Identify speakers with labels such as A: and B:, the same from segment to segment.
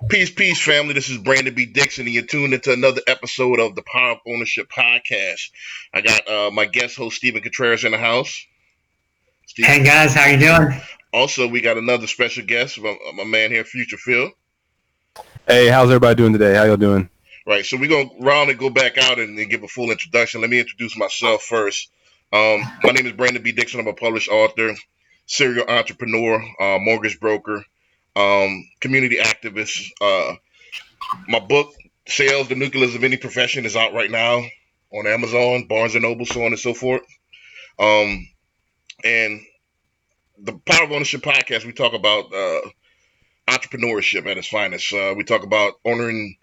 A: Peace, peace, family. This is Brandon B. Dixon, and you're tuned into another episode of the Power of Ownership podcast. I got my guest host, Stephen Contreras, in the house.
B: Hey
A: Stephen.
B: guys, how you doing?
A: Also, we got another special guest, my man here, Phuture Phil.
C: Hey, how's everybody doing today? How y'all doing?
A: Right, so we're going to round and go back out and give a full introduction. Let me introduce myself first. My name is Brandon B. Dixon. I'm a published author, serial entrepreneur, mortgage broker, community activist. My book, Sales, the Nucleus of Any Profession, is out right now on Amazon, Barnes & Noble, so on and so forth. And the Power of Ownership podcast, we talk about entrepreneurship at its finest. We talk about owning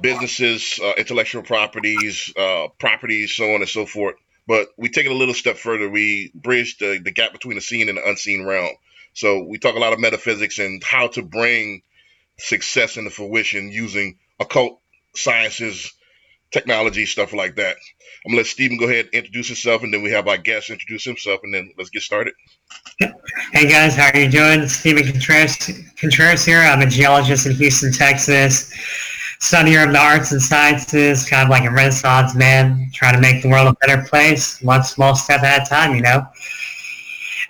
A: businesses, intellectual properties, so on and so forth. But we take it a little step further. We bridge the gap between the seen and the unseen realm. So we talk a lot of metaphysics and how to bring success into fruition using occult sciences, technology, stuff like that. I'm going to let Stephen go ahead and introduce himself, and then we have our guest introduce himself, and then let's get started.
B: Hey guys, how are you doing? Stephen Contreras here. I'm a geologist in Houston, Texas, studier of the arts and sciences, kind of like a Renaissance man, trying to make the world a better place, one small step at a time, you know.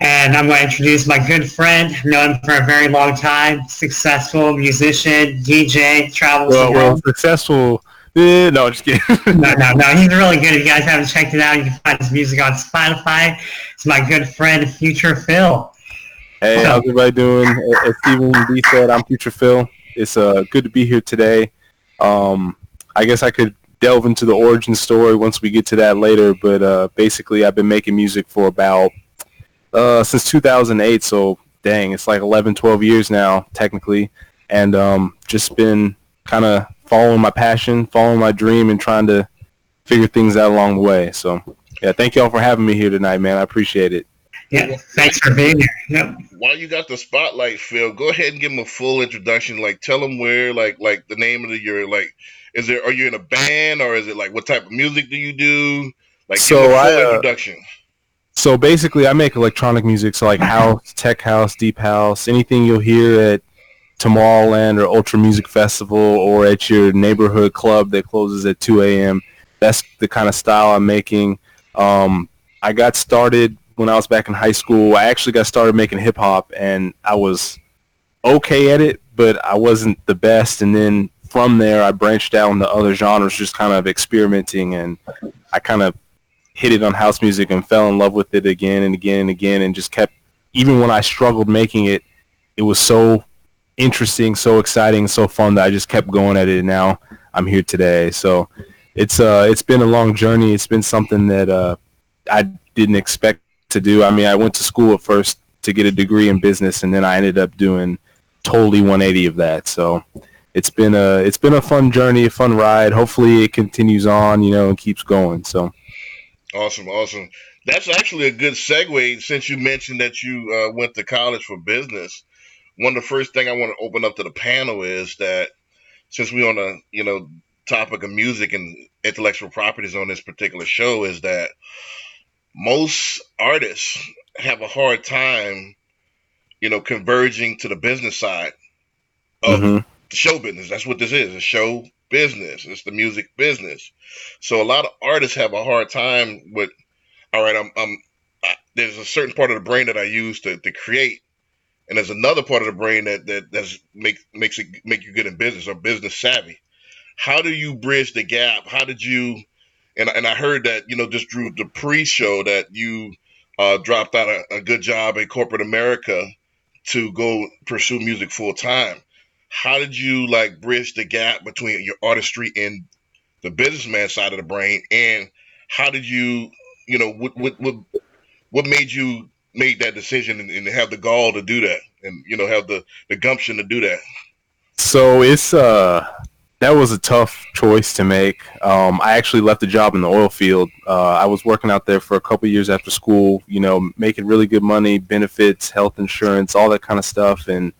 B: And I'm going to introduce my good friend. I've known him for a very long time. Successful musician, DJ, travels the world.
C: Well, successful. No, just kidding.
B: No. He's really good. If you guys haven't checked it out, you can find his music on Spotify. It's my good friend, Phuture Phil.
C: Hey, how's everybody doing? As Stephen B. said, I'm Phuture Phil. It's good to be here today. I guess I could delve into the origin story once we get to that later, but basically I've been making music for about since 2008, so dang, it's like 11, 12 years now, technically, and just been kind of following my passion, following my dream, and trying to figure things out along the way. So, yeah, thank y'all for having me here tonight, man. I appreciate it.
B: Yeah, thanks for being here. Yep.
A: While you got the spotlight, Phil, go ahead and give them a full introduction. Like, tell them where, like the name of your, like, are you in a band, or is it like what type of music do you do? Like,
C: so
A: give them a full introduction.
C: So basically, I make electronic music, so like house, tech house, deep house, anything you'll hear at Tomorrowland or Ultra Music Festival or at your neighborhood club that closes at 2 a.m. That's the kind of style I'm making. I got started when I was back in high school. I actually got started making hip-hop, and I was okay at it, but I wasn't the best. And then from there, I branched out into other genres, just kind of experimenting, and I kind of hit it on house music and fell in love with it again and again and again, and just kept, even when I struggled making it, it was so interesting, so exciting, so fun that I just kept going at it, and now I'm here today. So it's been a long journey. It's been something that I didn't expect to do. I mean, I went to school at first to get a degree in business, and then I ended up doing totally 180 of that. So it's been a fun journey, a fun ride. Hopefully it continues on, and keeps going. So
A: Awesome. That's actually a good segue, since you mentioned that you went to college for business. One of the first thing I want to open up to the panel is that, since we're on a topic of music and intellectual properties on this particular show, is that most artists have a hard time, converging to the business side of the show business. That's what this is, a show business. It's the music business. So a lot of artists have a hard time with, all right, there's a certain part of the brain that I use to create, and there's another part of the brain that makes you good in business, or business savvy. How do you bridge the gap? How did you? And I heard that just through the pre-show that you dropped out a good job in corporate America to go pursue music full time. How did you bridge the gap between your artistry and the businessman side of the brain? And how did you, what made you make that decision and have the gall to do that, and have the gumption to do that?
C: So it's that was a tough choice to make. I actually left a job in the oil field. I was working out there for a couple years after school, making really good money, benefits, health insurance, all that kind of stuff, and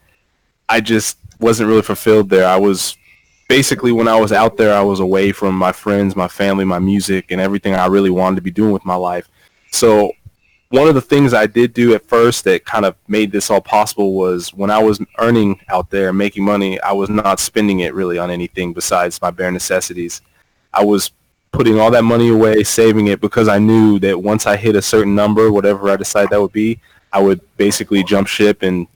C: I just wasn't really fulfilled there. I was basically, when I was out there, I was away from my friends, my family, my music, and everything I really wanted to be doing with my life. So one of the things I did do at first that kind of made this all possible was when I was earning out there, making money, I was not spending it really on anything besides my bare necessities. I was putting all that money away, saving it, because I knew that once I hit a certain number, whatever I decided that would be, I would basically jump ship and,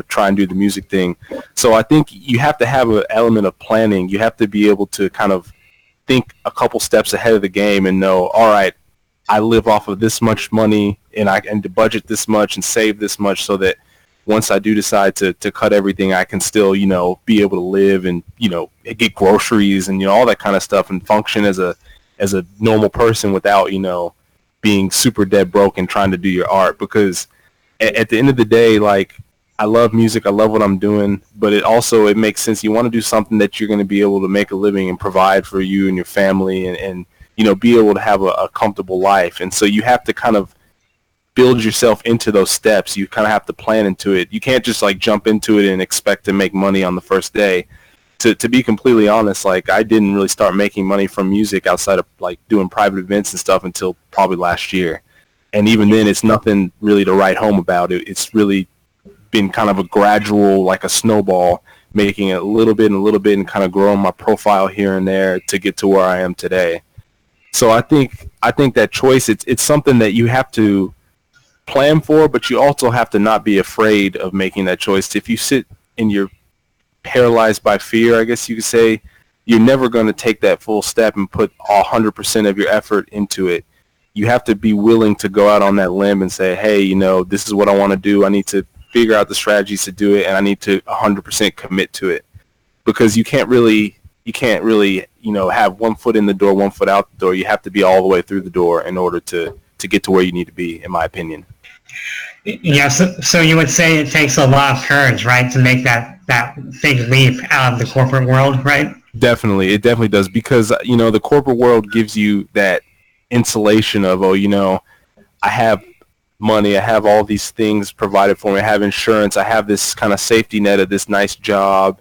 C: try and do the music thing. So I think you have to have an element of planning. You have to be able to kind of think a couple steps ahead of the game and know, all right, I live off of this much money and I can budget this much and save this much so that once I do decide to cut everything, I can still, be able to live and, get groceries and, all that kind of stuff and function as a normal person without, being super dead broke and trying to do your art. Because at the end of the day, like, I love music, I love what I'm doing, but it makes sense. You want to do something that you're going to be able to make a living and provide for you and your family and be able to have a comfortable life. And so you have to kind of build yourself into those steps. You kind of have to plan into it. You can't just like jump into it and expect to make money on the first day. To be completely honest, like, I didn't really start making money from music outside of like doing private events and stuff until probably last year. And even then, it's nothing really to write home about. It's really been kind of a gradual, like a snowball, making it a little bit and kind of growing my profile here and there to get to where I am today. So I think that choice, it's something that you have to plan for, but you also have to not be afraid of making that choice. If you sit and you're paralyzed by fear, I guess you could say, you're never going to take that full step and put 100% of your effort into it. You have to be willing to go out on that limb and say, hey, this is what I want to do. I need to figure out the strategies to do it, and I need to 100% commit to it. Because you can't really, have one foot in the door, one foot out the door. You have to be all the way through the door in order to get to where you need to be, in my opinion.
B: Yeah, so you would say it takes a lot of courage, right, to make that big leap out of the corporate world, right?
C: Definitely. It definitely does, because, the corporate world gives you that insulation of, I have money, I have all these things provided for me, I have insurance, I have this kind of safety net of this nice job.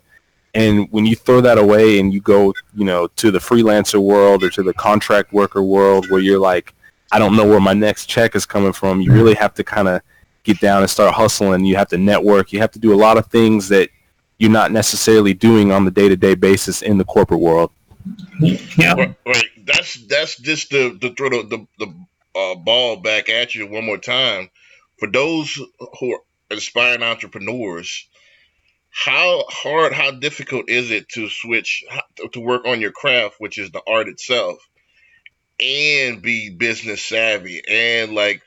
C: And when you throw that away and you go, to the freelancer world or to the contract worker world where you're like, I don't know where my next check is coming from, you really have to kind of get down and start hustling. You have to network. You have to do a lot of things that you're not necessarily doing on the day-to-day basis in the corporate world.
B: Yeah.
A: Right. That's just to throw the ball back at you one more time. For those who are aspiring entrepreneurs, how hard, how difficult is it to switch to work on your craft, which is the art itself, and be business savvy and like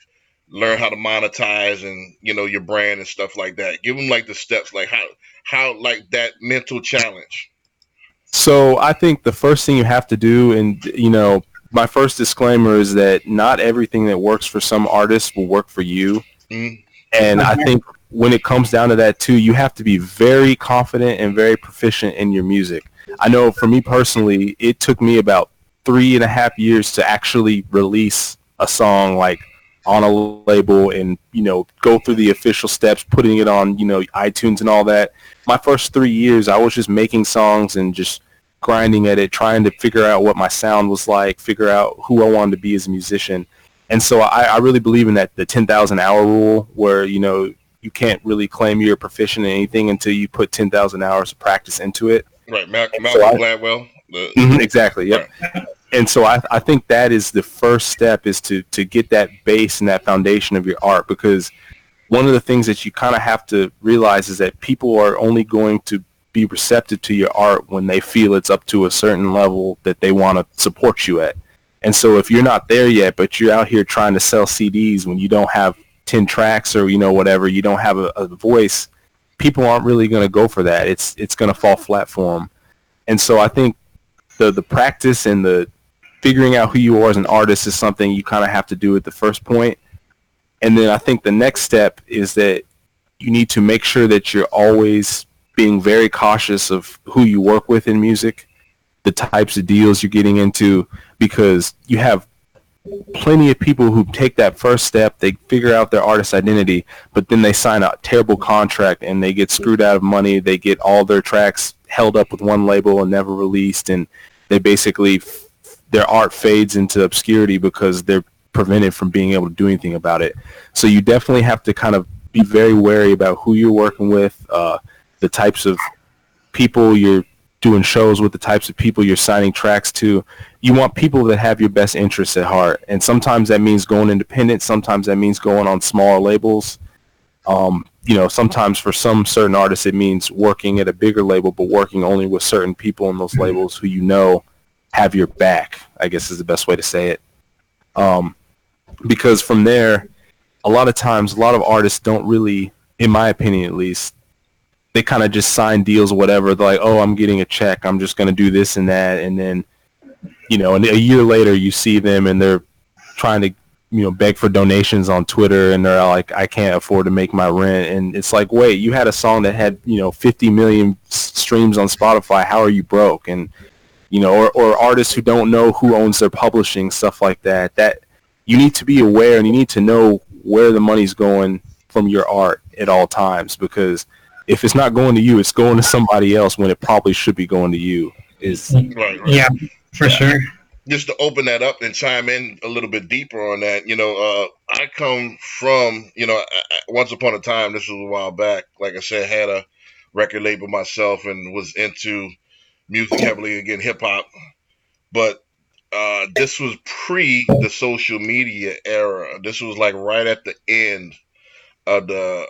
A: learn how to monetize and your brand and stuff like that? Give them like the steps, like how like that mental challenge.
C: So I think the first thing you have to do, and my first disclaimer is that not everything that works for some artists will work for you.
A: Mm.
C: And I think when it comes down to that too, you have to be very confident and very proficient in your music. I know for me personally, it took me about 3.5 years to actually release a song like on a label and, go through the official steps, putting it on, iTunes and all that. My first 3 years, I was just making songs and just grinding at it, trying to figure out what my sound was like, figure out who I wanted to be as a musician. And so I really believe in the 10,000 hour rule where, you can't really claim you're proficient in anything until you put 10,000 hours of practice into it.
A: Right. Malcolm Gladwell.
C: Exactly. Yep. Right. And so I think that is the first step, is to get that base and that foundation of your art, because one of the things that you kind of have to realize is that people are only going to be receptive to your art when they feel it's up to a certain level that they want to support you at. And so if you're not there yet, but you're out here trying to sell CDs when you don't have 10 tracks or, whatever, you don't have a voice, people aren't really going to go for that. It's going to fall flat for them. And so I think the practice and the figuring out who you are as an artist is something you kind of have to do at the first point. And then I think the next step is that you need to make sure that you're always being very cautious of who you work with in music, the types of deals you're getting into, because you have plenty of people who take that first step, they figure out their artist identity, but then they sign a terrible contract and they get screwed out of money. They get all their tracks held up with one label and never released, and they basically their art fades into obscurity because they're prevented from being able to do anything about it. So you definitely have to kind of be very wary about who you're working with, the types of people you're doing shows with, the types of people you're signing tracks to. You want people that have your best interests at heart, and sometimes that means going independent, sometimes that means going on smaller labels. Sometimes for some certain artists it means working at a bigger label, but working only with certain people in those labels who have your back, I guess is the best way to say it. Because from there, a lot of times, a lot of artists don't really, in my opinion at least, they kind of just sign deals or whatever. They're like, oh, I'm getting a check, I'm just going to do this and that. And then, and a year later you see them and they're trying to, beg for donations on Twitter, and they're like, I can't afford to make my rent. And it's like, wait, you had a song that had, 50 million streams on Spotify. How are you broke? And, or artists who don't know who owns their publishing, stuff like that. That you need to be aware, and you need to know where the money's going from your art at all times, because if it's not going to you, it's going to somebody else when it probably should be going to you.
A: Right.
B: Yeah, for sure.
A: Just to open that up and chime in a little bit deeper on that, I come from, once upon a time, this was a while back, like I said, had a record label myself and was into music heavily, again, hip hop. But this was pre the social media era. This was like right at the end of the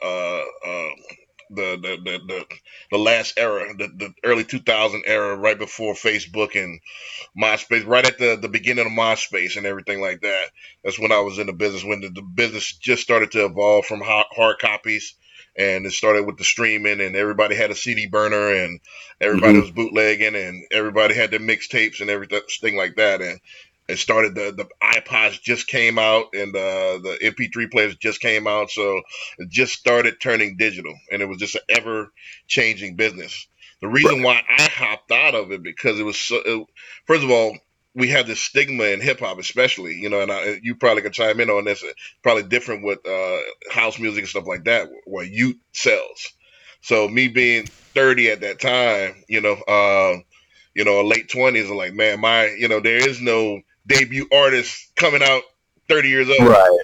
A: last era, the early 2000 era, right before Facebook and MySpace, right at the beginning of MySpace and everything like that. That's when I was in the business, when the business just started to evolve from hard copies, and it started with the streaming, and everybody had a CD burner, and everybody was bootlegging, and everybody had their mixtapes and everything like that. And it started, the iPods just came out, and the MP3 players just came out, so it just started turning digital, and it was just an ever changing business. The reason why I hopped out of it, because it was first of all, we have this stigma in hip hop, especially, and you probably can chime in on this. Probably different with house music and stuff like that, where youth sells. So me being 30 at that time, late 20s, I'm like, man, there is no debut artist coming out 30 years old.
C: Right.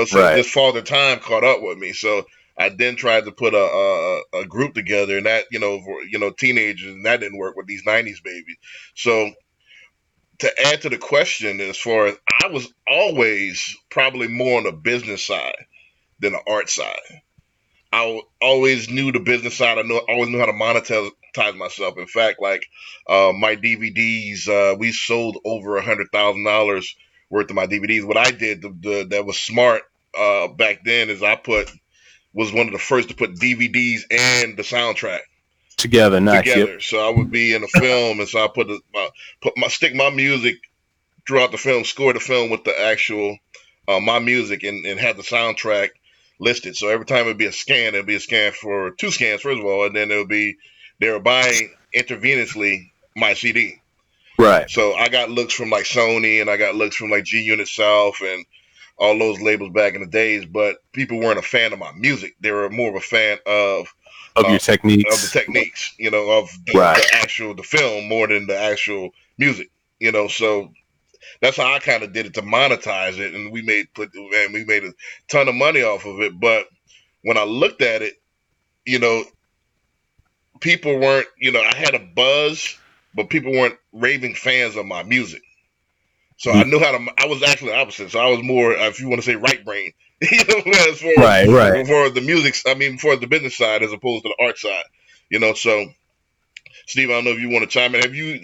A: So this father time caught up with me. So I then tried to put a group together, and that, for teenagers, and that didn't work with these 90s babies. So to add to the question, as far as, I was always probably more on the business side than the art side. I always knew the business side. I always knew how to monetize myself. In fact, like my DVDs, we sold over $100,000 worth of my DVDs. What I did that was smart back then is was one of the first to put DVDs and the soundtrack
C: together. Nice.
A: Together.
C: Yep.
A: So I would be in a film, and so I stick my music throughout the film, score the film with the actual my music, and have the soundtrack listed. So every time it'd be a scan for 2 scans, first of all, and then they were buying intravenously my CD.
C: Right.
A: So I got looks from like Sony, and I got looks from like G Unit South and all those labels back in the days, but people weren't a fan of my music. They were more of a fan of
C: your techniques.
A: Of the techniques, of the film more than the actual music, so that's how I kind of did it to monetize it, and we made a ton of money off of it. But when I looked at it, people weren't, I had a buzz, but people weren't raving fans of my music. So I knew I was actually the opposite. So I was more, if you want to say, right brain, as far
C: right.
A: For the music, for the business side as opposed to the art side, So, Steve, I don't know if you want to chime in. Have you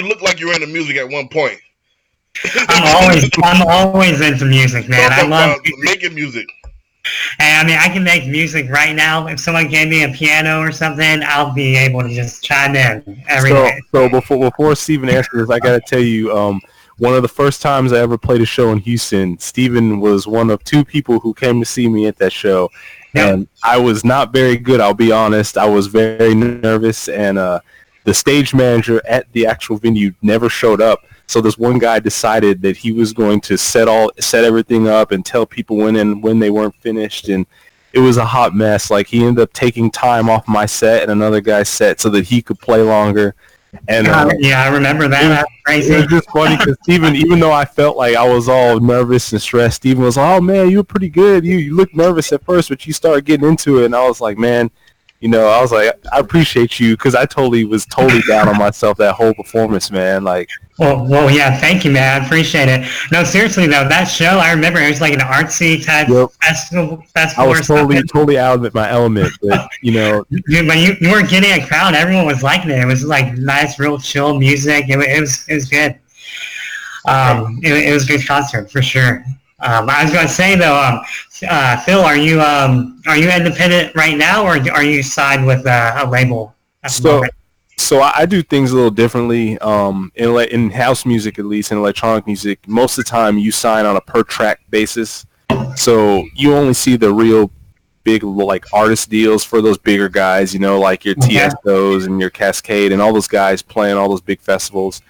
A: look like you were into music at one point?
B: I'm always into music, man. I love
A: making music.
B: And I can make music right now. If someone gave me a piano or something, I'll be able to just chime in every day.
C: So before Steven answers this, I got to tell you, one of the first times I ever played a show in Houston, Steven was one of 2 people who came to see me at that show. Yep. And I was not very good, I'll be honest. I was very nervous, and the stage manager at the actual venue never showed up. So this one guy decided that he was going to set everything up and tell people when they weren't finished, and it was a hot mess. Like, he ended up taking time off my set and another guy's set so that he could play longer. And
B: Yeah, I remember that. That's crazy.
C: it was just funny because even though I felt like I was all nervous and stressed, Steven was, "Oh man, you were pretty good. You looked nervous at first, but you started getting into it." And I was like, "Man, I was like, I appreciate you," because I was totally down on myself that whole performance, man. Like,
B: Well, yeah, thank you, man. I appreciate it. No, seriously though, that show, I remember it was like an artsy type
C: yep,
B: festival
C: I was
B: or something.
C: totally out of my element, but
B: But you weren't getting a crowd. Everyone was liking it. It was like nice, real chill music. It was good. It was a good concert for sure. I was going to say though, Phil, are you independent right now, or are you signed with a label at the
C: so
B: moment?
C: so I do things a little differently. In house music, at least in electronic music, most of the time you sign on a per track basis. So you only see the real big like artist deals for those bigger guys, like your
B: Okay.
C: Tiestos and your Cascade and all those guys playing all those big festivals.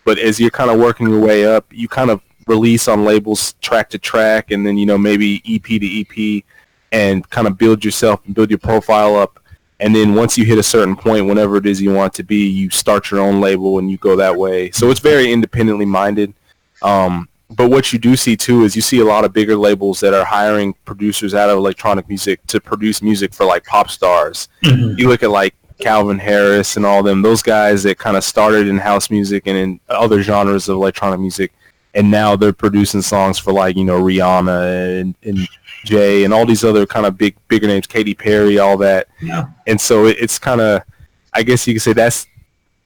C: But as you're kind of working your way up, you kind of release on labels track to track, and then maybe EP to EP, and kind of build yourself and build your profile up. And then once you hit a certain point, whenever it is you want it to be, you start your own label and you go that way. So it's very independently minded. But what you do see too is you see a lot of bigger labels that are hiring producers out of electronic music to produce music for like pop stars.
B: Mhm.
C: You look at like Calvin Harris and all them, those guys that kind of started in house music and in other genres of electronic music, and now they're producing songs for like Rihanna and Jay and all these other kind of bigger names, Katy Perry, all that.
B: Yeah.
C: And so it's kind of, I guess you could say that's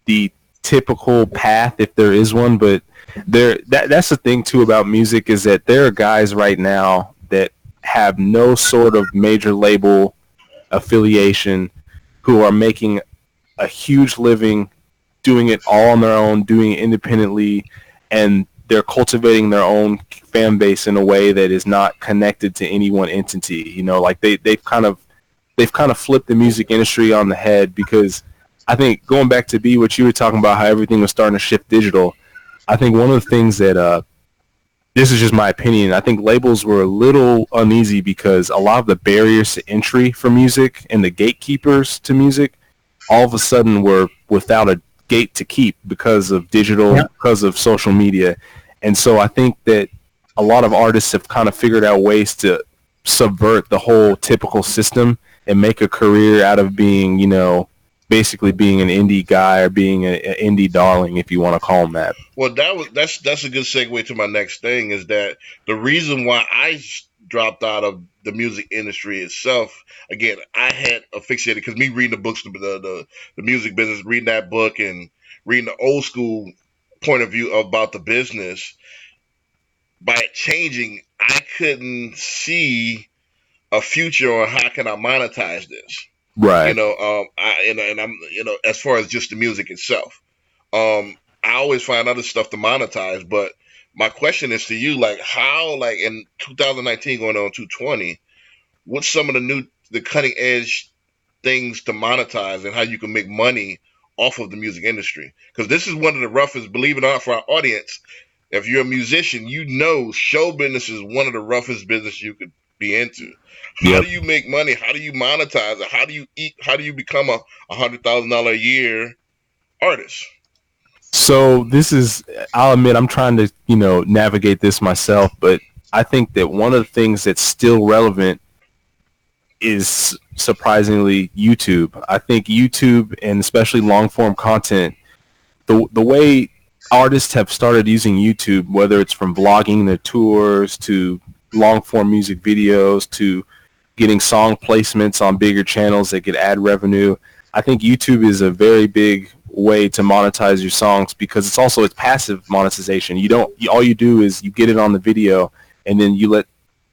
C: the typical path if there is one. But that's the thing too about music, is that there are guys right now that have no sort of major label affiliation who are making a huge living doing it all on their own, doing it independently, and they're cultivating their own fan base in a way that is not connected to any one entity. Like they've kind of flipped the music industry on the head, because I think, going back to what you were talking about, how everything was starting to shift digital, I think one of the things that this is just my opinion, I think labels were a little uneasy because a lot of the barriers to entry for music and the gatekeepers to music all of a sudden were without a gate to keep because of digital, because of social media. And so I think that a lot of artists have kind of figured out ways to subvert the whole typical system and make a career out of being, basically being an indie guy or being an indie darling, if you want to call them that.
A: Well, that's a good segue to my next thing. Is that the reason why dropped out of the music industry itself? Again, I had asphyxiated because me reading the books, the music business, reading that book and reading the old school point of view about the business. By it changing, I couldn't see a future on how can I monetize this.
C: Right.
A: And I'm, as far as just the music itself. I always find other stuff to monetize, but my question is to you, like how, like in 2019 going on 2020, what's some of the cutting edge things to monetize and how you can make money off of the music industry? Because this is one of the roughest, believe it or not, for our audience. If you're a musician, show business is one of the roughest business you could be into. How do you make money? How do you monetize it? How do you eat? How do you become a $100,000 a year artist?
C: So I'll admit, I'm trying to, navigate this myself, but I think that one of the things that's still relevant is surprisingly YouTube. I think YouTube, and especially long form content, the way artists have started using YouTube, whether it's from vlogging their tours to long form music videos to getting song placements on bigger channels that get ad revenue, I think YouTube is a very big way to monetize your songs, because it's passive monetization. All you do is you get it on the video, and then you let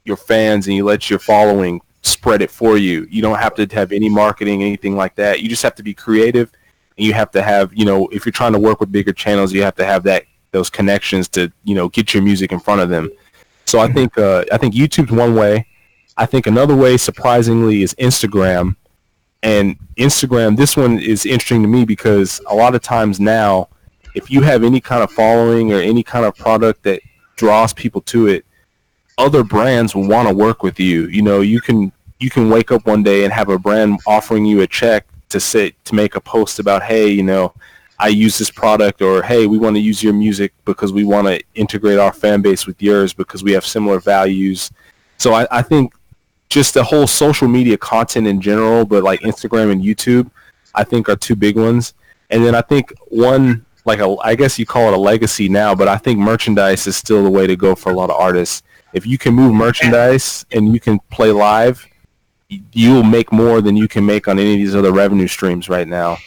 C: your fans and you let your following spread it for you. You don't have to have any marketing, anything like that. You just have to be creative, and you have to have, if you're trying to work with bigger channels, you have to have those connections to, get your music in front of them. So I think YouTube's one way. I think another way, surprisingly, is Instagram. And Instagram, this one is interesting to me because a lot of times now, if you have any kind of following or any kind of product that draws people to it, other brands will want to work with you. You can wake up one day and have a brand offering you a check to make a post about, hey, I use this product, or hey, we want to use your music because we want to integrate our fan base with yours because we have similar values. So I think just the whole social media content in general, but like Instagram and YouTube, I think are two big ones. And then I think one, like I guess you call it a legacy now, but I think merchandise is still the way to go for a lot of artists. If you can move merchandise and you can play live, you'll make more than you can make on any of these other revenue streams right now.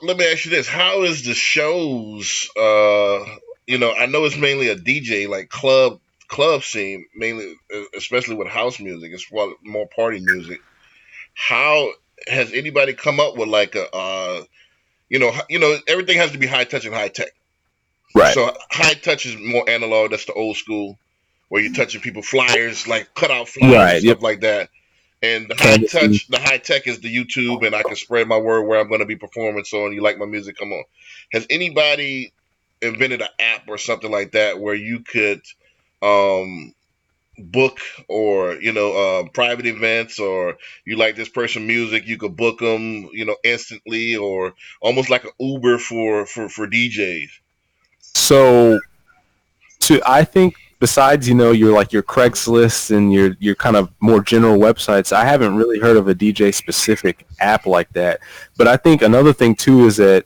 A: Let me ask you this: how is the shows? I know it's mainly a DJ like club scene, mainly, especially with house music. It's more party music. How has anybody come up with like everything has to be high touch and high tech.
C: Right.
A: So high touch is more analog. That's the old school, where you're touching people flyers, like cutout flyers and stuff like that. And the high tech is the YouTube, and I can spread my word where I'm going to be performing. So, and you like my music, come on. Has anybody invented an app or something like that where you could book, or private events, or you like this person music, you could book them, instantly, or almost like an Uber for DJs?
C: So, I think besides your Craigslist and your kind of more general websites, I haven't really heard of a DJ specific app like that. But I think another thing too is that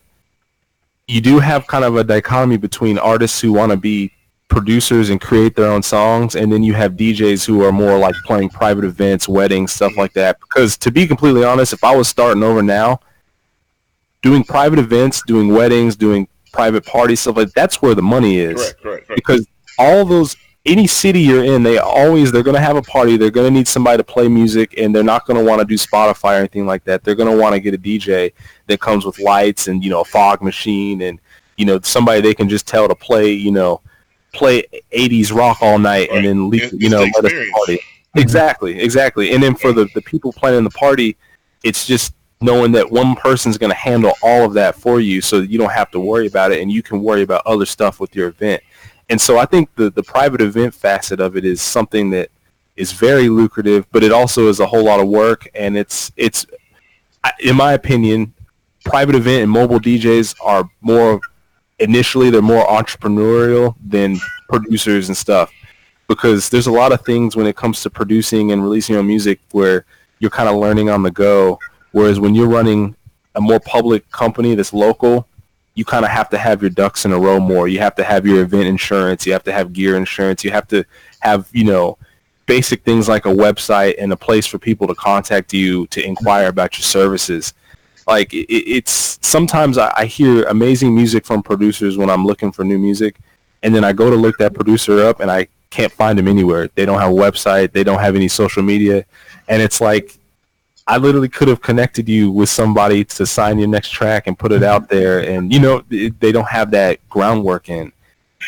C: you do have kind of a dichotomy between artists who want to be producers and create their own songs, and then you have DJs who are more like playing private events, weddings, stuff like that. Because to be completely honest, if I was starting over now, doing private events, doing weddings, doing private parties, stuff like that's where the money is.
A: Correct.
C: Because all those, any city you're in, they're going to have a party. They're going to need somebody to play music, and they're not going to want to do Spotify or anything like that. They're going to want to get a DJ that comes with lights and, a fog machine, and, somebody they can just tell to play 80s rock all night, and then leave, let us party. Exactly. And then for the people planning the party, it's just knowing that one person's going to handle all of that for you, so that you don't have to worry about it, and you can worry about other stuff with your event. And so I think the private event facet of it is something that is very lucrative, but it also is a whole lot of work. And it's in my opinion, private event and mobile DJs are they're more entrepreneurial than producers and stuff, because there's a lot of things when it comes to producing and releasing your music where you're kind of learning on the go. Whereas when you're running a more public company that's local, you kind of have to have your ducks in a row more. You have to have your event insurance. You have to have gear insurance. You have to have, basic things like a website and a place for people to contact you to inquire about your services. Like, it's sometimes I hear amazing music from producers when I'm looking for new music, and then I go to look that producer up and I can't find them anywhere. They don't have a website. They don't have any social media. And it's like, I literally could have connected you with somebody to sign your next track and put it out there, and they don't have that groundwork in.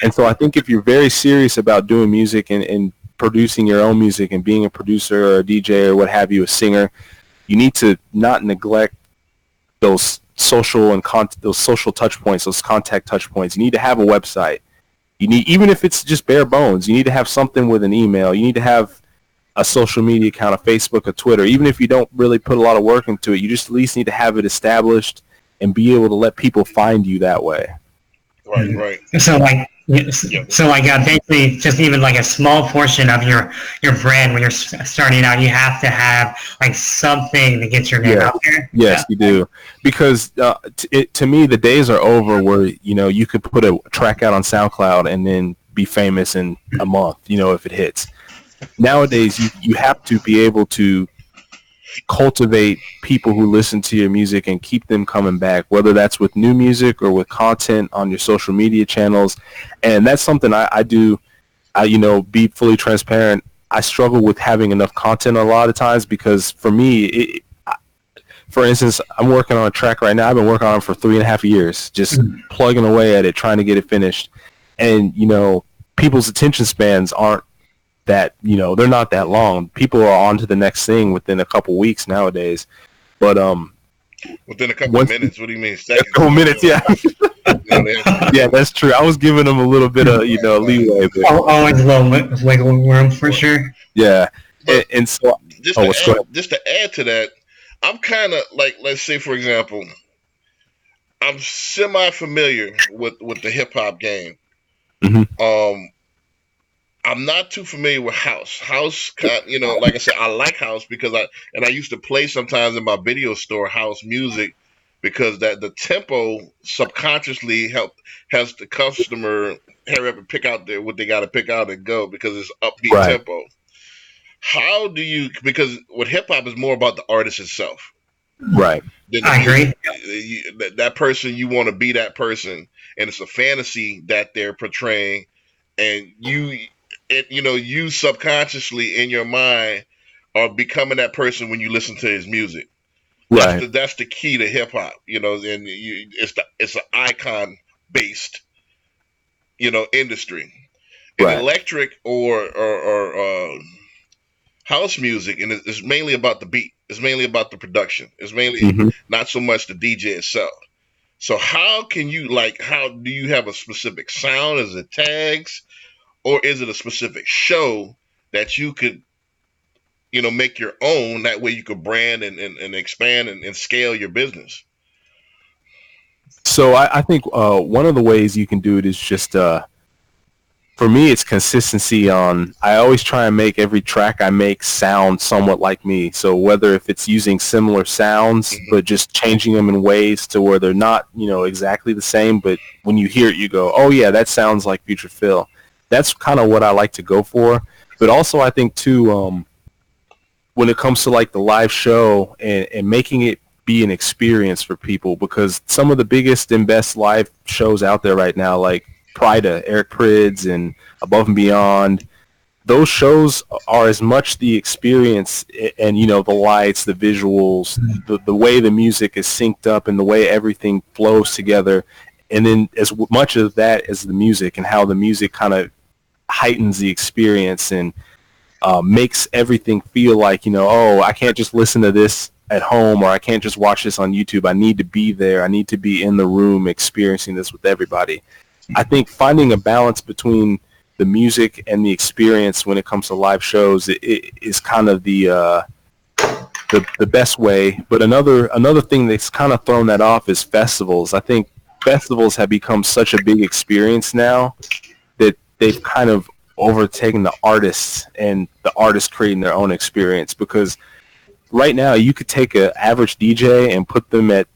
C: And so I think if you're very serious about doing music and producing your own music and being a producer or a DJ or what have you, a singer, you need to not neglect those social and those social touch points, those contact touch points. You need to have a website. You need, even if it's just bare bones, you need to have something with an email. You need to have a social media account, a Facebook, a Twitter. Even if you don't really put a lot of work into it, you just at least need to have it established and be able to let people find you that way.
A: Right.
B: So basically, just even like a small portion of your brand when you're starting out, you have to have like something to get your name out there.
C: Yes, you do, because to me, the days are over where you could put a track out on SoundCloud and then be famous in a month. If it hits. Nowadays, you have to be able to cultivate people who listen to your music and keep them coming back, whether that's with new music or with content on your social media channels. And that's something I do. Be fully transparent. I struggle with having enough content a lot of times, because for me, for instance, I'm working on a track right now. I've been working on it for 3.5 years, just plugging away at it, trying to get it finished. And, people's attention spans aren't that, they're not that long. People are on to the next thing within a couple weeks nowadays. But
A: within a couple of minutes, what do you mean? Seconds?
C: A couple minutes, yeah. Yeah, that's true. I was giving them a little bit of, leeway. But,
B: always a little wiggle room for sure.
C: Yeah. And so,
A: just to add to that, I'm kind of like, let's say, for example, I'm semi familiar with the hip hop game.
C: Hmm.
A: Um, I'm not too familiar with house. House, like I said, I like house because I used to play sometimes in my video store house music because that the tempo subconsciously has the customer hurry up and pick out what they got to pick out and go because it's upbeat
C: Right.
A: tempo. How do you, because with hip hop is more about the artist itself
C: Right.
A: than the
B: I
A: music.
B: agree.
A: That person, you want to be that person, and it's a fantasy that they're portraying, and you subconsciously in your mind are becoming that person when you listen to his music.
C: Right.
A: That's the key to hip hop, and it's an icon based, industry. In
C: Right.
A: electric or house music, and it's mainly about the beat. It's mainly about the production. It's mainly
C: Hmm.
A: not so much the DJ itself. So how do you have a specific sound? Is it tags, or is it a specific show that you could, make your own? That way you could brand and expand and scale your business.
C: So I think one of the ways you can do it is just for me, it's consistency on. I always try and make every track I make sound somewhat like me. So whether if it's using similar sounds,
A: Hmm.
C: but just changing them in ways to where they're not, exactly the same, but when you hear it, you go, oh yeah, that sounds like Phuture Phil. That's kind of what I like to go for. But also, I think too, when it comes to like the live show and making it be an experience for people, because some of the biggest and best live shows out there right now, like Prida, Eric Prydz, and Above and Beyond, those shows are as much the experience and the lights, the visuals, the way the music is synced up and the way everything flows together, and then as much of that as the music and how the music kind of heightens the experience and makes everything feel like, oh, I can't just listen to this at home or I can't just watch this on YouTube. I need to be there. I need to be in the room experiencing this with everybody. I think finding a balance between the music and the experience when it comes to live shows is kind of the best way. But another thing that's kind of thrown that off is festivals. I think festivals have become such a big experience now that they've kind of overtaken the artists and the artists creating their own experience, because right now you could take an average DJ and put them at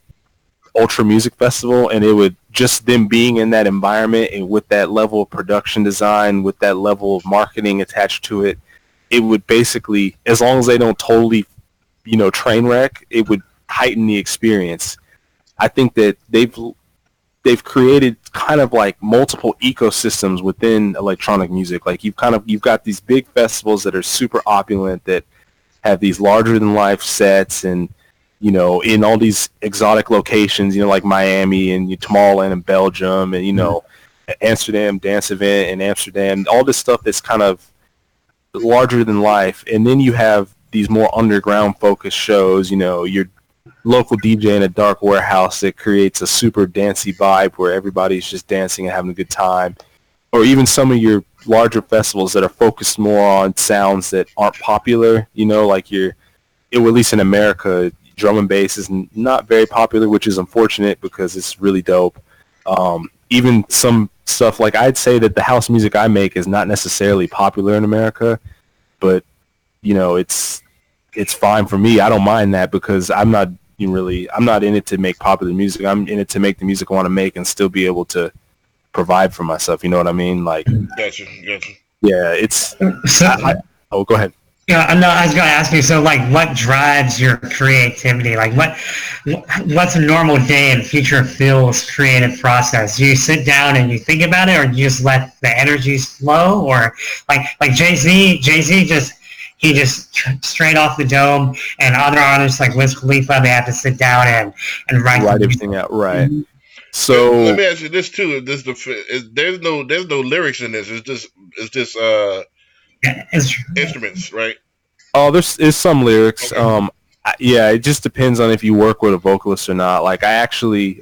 C: Ultra Music Festival and it would just them being in that environment and with that level of production design, with that level of marketing attached to it, it would basically, as long as they don't totally, train wreck, it would heighten the experience. I think that they've created kind of like multiple ecosystems within electronic music. Like you've got these big festivals that are super opulent that have these larger than life sets and in all these exotic locations, like Miami and Tomorrowland in Belgium and Amsterdam Dance Event in Amsterdam, all this stuff that's kind of larger than life. And then you have these more underground focused shows, your local DJ in a dark warehouse that creates a super dancey vibe where everybody's just dancing and having a good time. Or even some of your larger festivals that are focused more on sounds that aren't popular, like at least in America, drum and bass is not very popular, which is unfortunate because it's really dope. Even some stuff, like I'd say that the house music I make is not necessarily popular in America, but it's fine for me. I don't mind that because I'm not in it to make popular music. I'm in it to make the music I want to make and still be able to provide for myself. You know what I mean? Like,
A: Gotcha.
C: yeah, it's.
B: So,
C: Oh, go ahead.
B: yeah, no, I was going to ask you. So, like, what drives your creativity? Like, what's a normal day in Phuture Phil's creative process? Do you sit down and you think about it, or you just let the energies flow, or like Jay-Z just straight off the dome, and other artists like Wiz Khalifa, they have to sit down and write
C: everything out, right?
B: Mm-hmm.
A: Let
C: So
A: me ask you this too: there's no lyrics in this. It's just instruments, right?
C: oh, there's some lyrics.
A: Okay.
C: Yeah, it just depends on if you work with a vocalist or not. Like I actually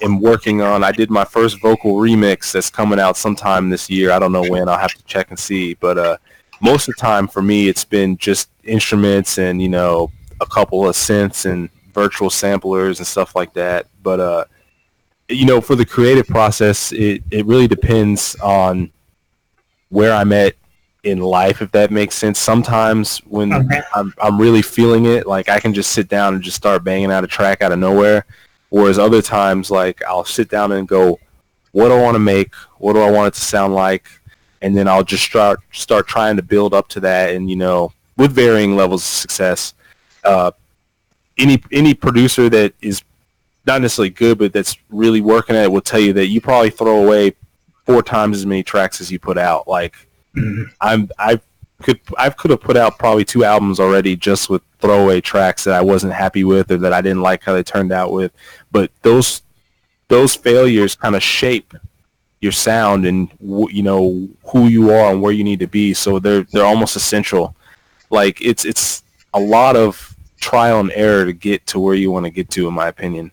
C: am working on. I did my first vocal remix that's coming out sometime this year. I don't know when. I'll have to check and see. But most of the time for me, it's been just instruments and a couple of synths and virtual samplers and stuff like that. But for the creative process, it really depends on where I'm at in life, if that makes sense. Sometimes when I'm really feeling it, like I can just sit down and just start banging out a track out of nowhere. Whereas other times, like I'll sit down and go, what do I want to make? What do I want it to sound like? And then I'll just start trying to build up to that. And with varying levels of success, any producer that is not necessarily good, but that's really working at it will tell you that you probably throw away 4 times as many tracks as you put out. Like I could have put out probably 2 albums already just with throwaway tracks that I wasn't happy with or that I didn't like how they turned out with. But those failures kind of shape your sound and who you are and where you need to be. So they're almost essential. Like it's a lot of trial and error to get to where you want to get to, in my opinion.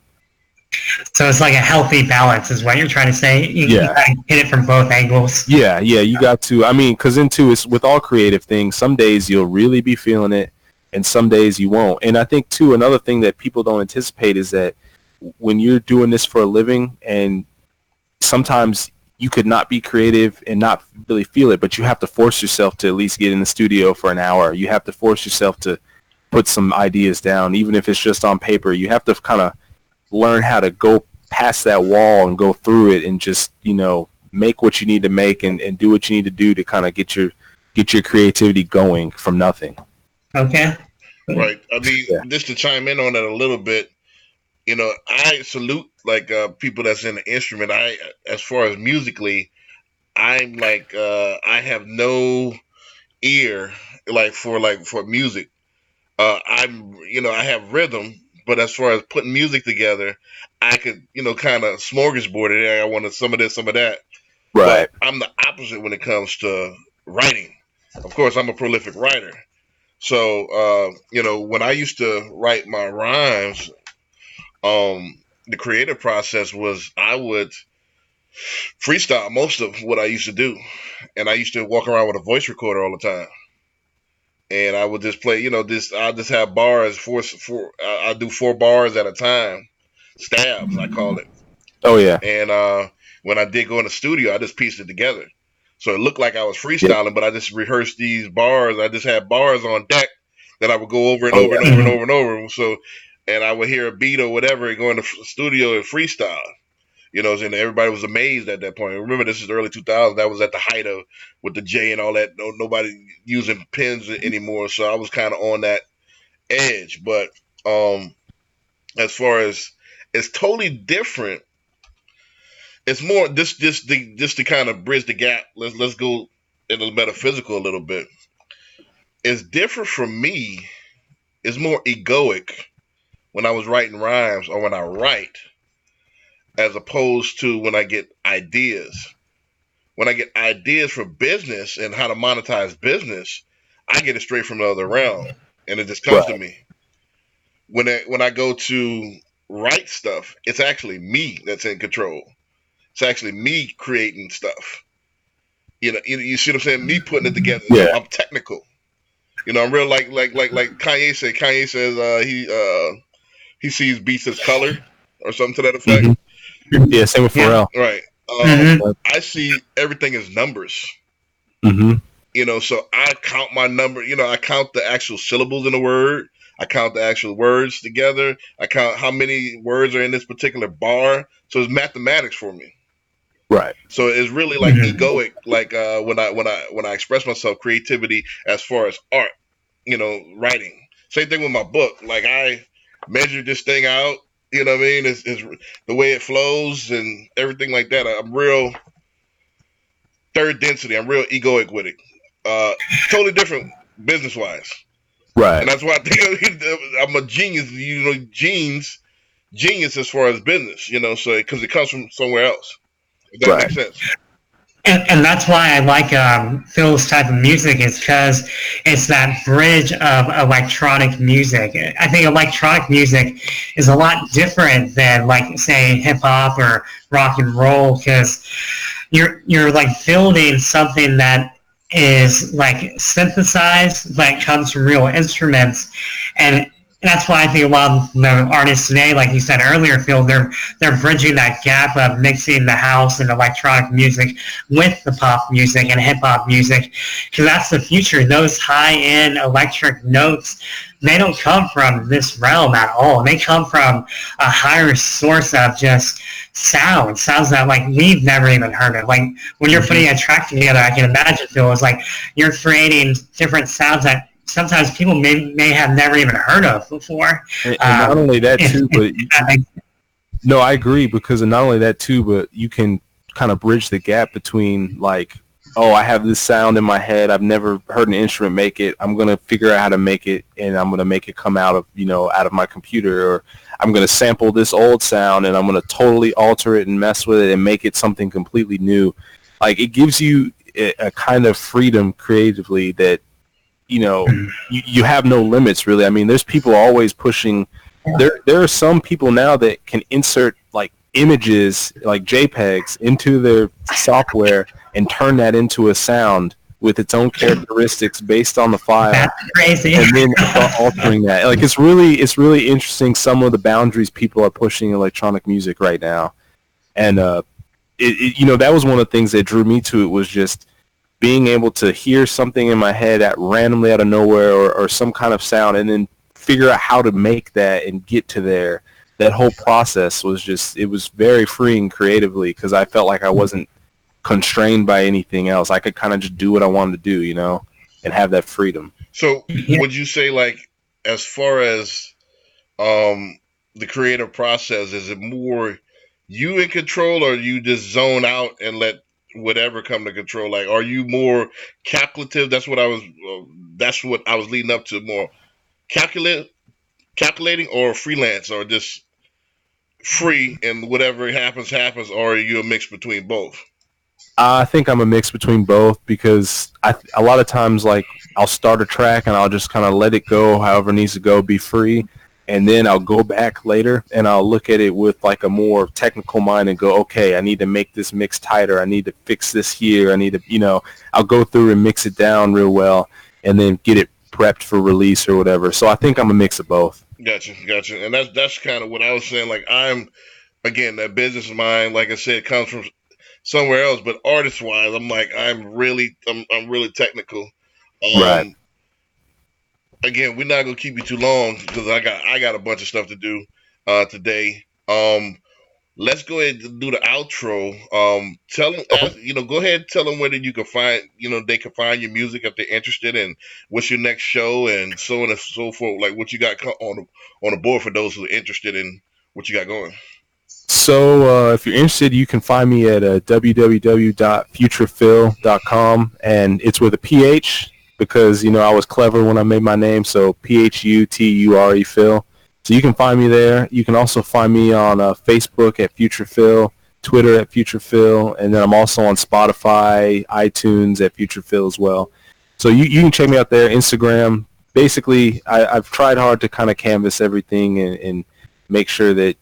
B: So it's like a healthy balance is what you're trying to say. You gotta hit it from both angles.
C: Yeah, you got to. I mean, because it's with all creative things, some days you'll really be feeling it, and some days you won't. And I think, too, another thing that people don't anticipate is that when you're doing this for a living, and sometimes you could not be creative and not really feel it, but you have to force yourself to at least get in the studio for an hour. You have to force yourself to put some ideas down, even if it's just on paper. You have to kind of learn how to go past that wall and go through it and just make what you need to make and do what you need to do to kind of get your creativity going from nothing.
B: Okay.
A: Right. I mean, just to chime in on that a little bit, I salute people that's in the instrument. As far as musically, I'm I have no ear for music. I have rhythm, but as far as putting music together, I could, kind of smorgasbord it. I wanted some of this, some of that.
C: Right.
A: But I'm the opposite when it comes to writing. Of course, I'm a prolific writer. So, when I used to write my rhymes, the creative process was I would freestyle most of what I used to do. And I used to walk around with a voice recorder all the time. And I would just play, I just have bars, I do 4 bars at a time. Stabs, I call it.
C: Oh, yeah.
A: And when I did go in the studio, I just pieced it together. So it looked like I was freestyling, but I just rehearsed these bars. I just had bars on deck that I would go over and over and over and over and over. So, and I would hear a beat or whatever and go in the studio and freestyle. And everybody was amazed at that point. Remember, this is early 2000s. That was at the height of with the J and all that. Nobody using pens anymore. So I was kind of on that edge. But as far as it's totally different. It's more just to kind of bridge the gap. Let's go into the metaphysical a little bit. It's different from me. It's more egoic when I was writing rhymes or when I write, as opposed to when I get ideas. When I get ideas for business and how to monetize business, I get it straight from the other realm, and it just comes to me. When I go to write stuff, it's actually me that's in control. It's actually me creating stuff. You see what I'm saying? Me putting it together.
C: Yeah.
A: I'm technical. I'm real like Kanye said. Kanye says he sees beats as color or something to that effect.
C: Mm-hmm. Yeah, same with Pharrell.
A: Right. I see everything as numbers.
C: Mm-hmm.
A: So I count my number. I count the actual syllables in a word. I count the actual words together. I count how many words are in this particular bar. So it's mathematics for me.
C: Right.
A: So it's really like egoic, like when I express myself, creativity as far as art, writing. Same thing with my book. Like I measured this thing out. You know what I mean? It's the way it flows and everything like that. I'm real third density. I'm real egoic with it. Totally different business wise.
C: Right.
A: And that's why I think I'm a genius. Genius as far as business. So because it comes from somewhere else. If that makes sense.
B: And that's why I like Phil's type of music is because it's that bridge of electronic music. I think electronic music is a lot different than like say hip hop or rock and roll because you're like building something that is like synthesized but comes from real instruments, and that's why I think a lot of the artists today, like you said earlier, Phil, they're bridging that gap of mixing the house and electronic music with the pop music and hip hop music, because that's the future. Those high end electric notes, they don't come from this realm at all. They come from a higher source of just sounds that like we've never even heard of. Like when you're putting a track together, I can imagine, Phil, it's like you're creating different sounds that sometimes people may have never even heard of before.
C: And not only that too, but no, I agree, because not only that too, but you can kind of bridge the gap between like, oh, I have this sound in my head. I've never heard an instrument make it. I'm going to figure out how to make it, and I'm going to make it come out of, out of my computer, or I'm going to sample this old sound and I'm going to totally alter it and mess with it and make it something completely new. Like, it gives you a kind of freedom creatively that, you have no limits, really. I mean, there's people always pushing. There are some people now that can insert like images, like JPEGs, into their software and turn that into a sound with its own characteristics based on the file.
B: That's crazy.
C: And then altering that. Like, it's really interesting, some of the boundaries people are pushing in electronic music right now. And that was one of the things that drew me to it, was just being able to hear something in my head randomly out of nowhere, or some kind of sound, and then figure out how to make that and get to there. That whole process was it was very freeing creatively, because I felt like I wasn't constrained by anything else. I could kind of just do what I wanted to do, and have that freedom.
A: So would you say, like, as far as the creative process, is it more you in control, or you just zone out and let whatever come to control? Like, are you more calculative? That's what I was leading up to. More calculating, or freelance, or just free and whatever happens, or are you a mix between both?
C: I think I'm a mix between both, because a lot of times, like, I'll start a track and I'll just kind of let it go however it needs to go, be free, and then I'll go back later and I'll look at it with like a more technical mind and go, okay, I need to make this mix tighter, I need to fix this here, I need to, I'll go through and mix it down real well and then get it prepped for release or whatever. So I think I'm a mix of both.
A: Gotcha. And that's kind of what I was saying. Like, I'm, again, that business mind, like I said, comes from somewhere else, but artist wise, I'm like, I'm really technical.
C: Right.
A: Again, we're not gonna keep you too long, because I got a bunch of stuff to do today. Let's go ahead and do the outro. Tell them, go ahead and tell them where you can find, they can find your music if they're interested, and what's your next show, and so on and so forth. Like, what you got on the board for those who are interested in what you got going.
C: So if you're interested, you can find me at www.phuturephil.com, and it's with a PH, because, I was clever when I made my name, so Phuture Phil. So you can find me there. You can also find me on Facebook at Phuture Phil, Twitter at Phuture Phil, and then I'm also on Spotify, iTunes at Phuture Phil as well. So you can check me out there, Instagram. Basically, I've tried hard to kind of canvas everything and make sure that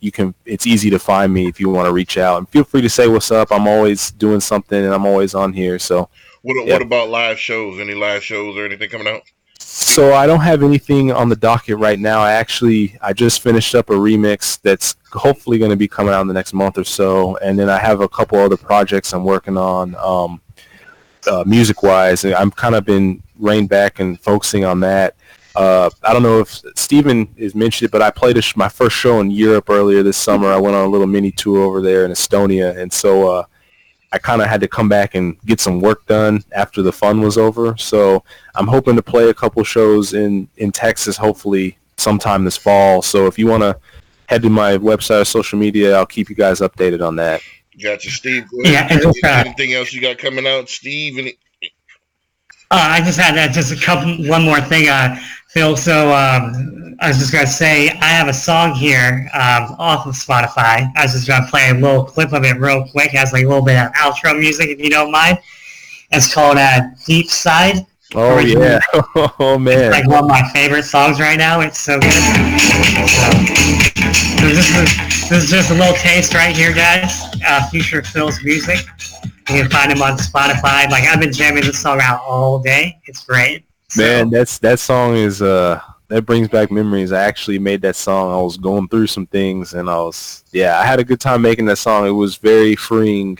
C: it's easy to find me if you want to reach out. And feel free to say what's up. I'm always doing something, and I'm always on here. So
A: what about live shows? Any live shows or anything coming out?
C: So I don't have anything on the docket right now. I just finished up a remix that's hopefully going to be coming out in the next month or so. And then I have a couple other projects I'm working on music-wise. And I've kind of been reined back and focusing on that. I don't know if Steven has mentioned it, but I played my first show in Europe earlier this summer. I went on a little mini tour over there in Estonia, and so I kind of had to come back and get some work done after the fun was over. So I'm hoping to play a couple shows in Texas, hopefully sometime this fall. So if you want to head to my website or social media, I'll keep you guys updated on that.
A: Gotcha, Steve.
B: Yeah,
A: anything else you got coming out, Steve?
B: I just had one more thing, Phil. So I was just going to say, I have a song here off of Spotify. I was just going to play a little clip of it real quick. It has like a little bit of outro music, if you don't mind. It's called Deep Side.
C: Oh, yeah. Oh, man.
B: It's like one of my favorite songs right now. It's so good. So this is just a little taste right here, guys. Phuture Phil's music. You can find him on Spotify. Like, I've been jamming this song out all day. It's great.
C: Man, that song is that brings back memories. I actually made that song. I was going through some things, and I had a good time making that song. It was very freeing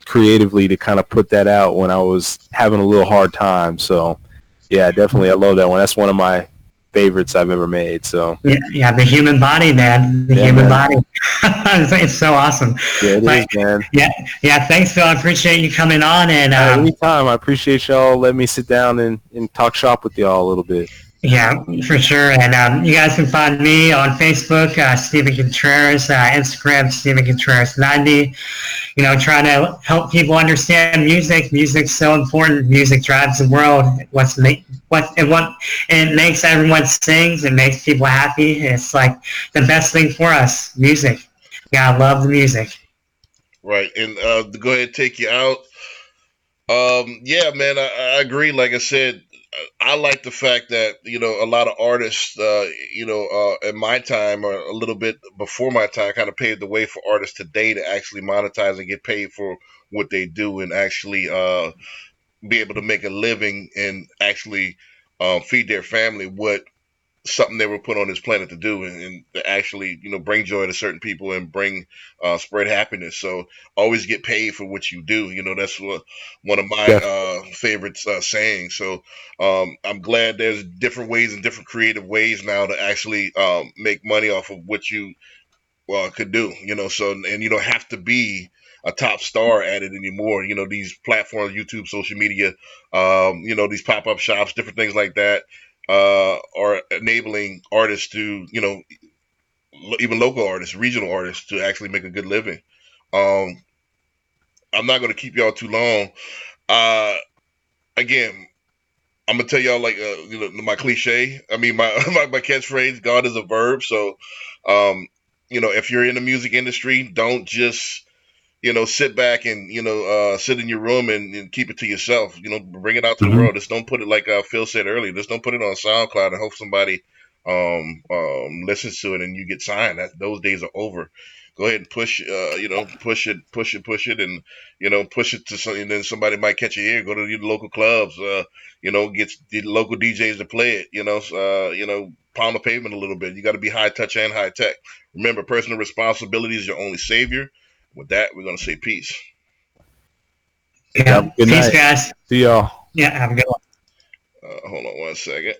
C: creatively to kind of put that out when I was having a little hard time. So, yeah, definitely, I love that one. That's one of my favorites I've ever made. So,
B: yeah, the human body, man, the human body. It's so awesome.
C: Yeah, it is, man.
B: Yeah. Thanks, Phil. I appreciate you coming on. And
C: anytime, I appreciate y'all letting me sit down and talk shop with y'all a little bit.
B: Yeah, for sure. And you guys can find me on Facebook, Stephen Contreras, Instagram, Stephen Contreras 90. Trying to help people understand music. Music's so important. Music drives the world. It makes everyone sings. It makes people happy. It's like the best thing for us. Music. Yeah, I love the music.
A: Right, and to go ahead and take you out. Yeah, man, I agree. Like I said, I like the fact that a lot of artists, in my time or a little bit before my time, kind of paved the way for artists today to actually monetize and get paid for what they do and actually be able to make a living and actually feed their family what something they were put on this planet to do, and to actually bring joy to certain people and bring spread happiness. So always get paid for what you do. That's one of my favorite sayings. So I'm glad there's different ways and different creative ways now to actually make money off of what you could do. So, and you don't have to be a top star at it anymore. These platforms, YouTube, social media, these pop-up shops, different things like that, are enabling artists to, even local artists, regional artists, to actually make a good living. Um, I'm not going to keep y'all too long. Again, I'm gonna tell y'all, like, my cliche. I mean, my my catchphrase: God is a verb. So, if you're in the music industry, don't just sit back and sit in your room and keep it to yourself. Bring it out to the world. Just don't put it, like Phil said earlier. Just don't put it on SoundCloud and hope somebody listens to it and you get signed. Those days are over. Go ahead and push, push it, and push it to something. And then somebody might catch your ear. Go to your local clubs. Get the local DJs to play it. Pound the pavement a little bit. You got to be high touch and high tech. Remember, personal responsibility is your only savior. With that, we're going to say peace.
B: Yeah. Peace, guys.
C: See y'all.
B: Yeah, have a good one.
A: Hold on one second.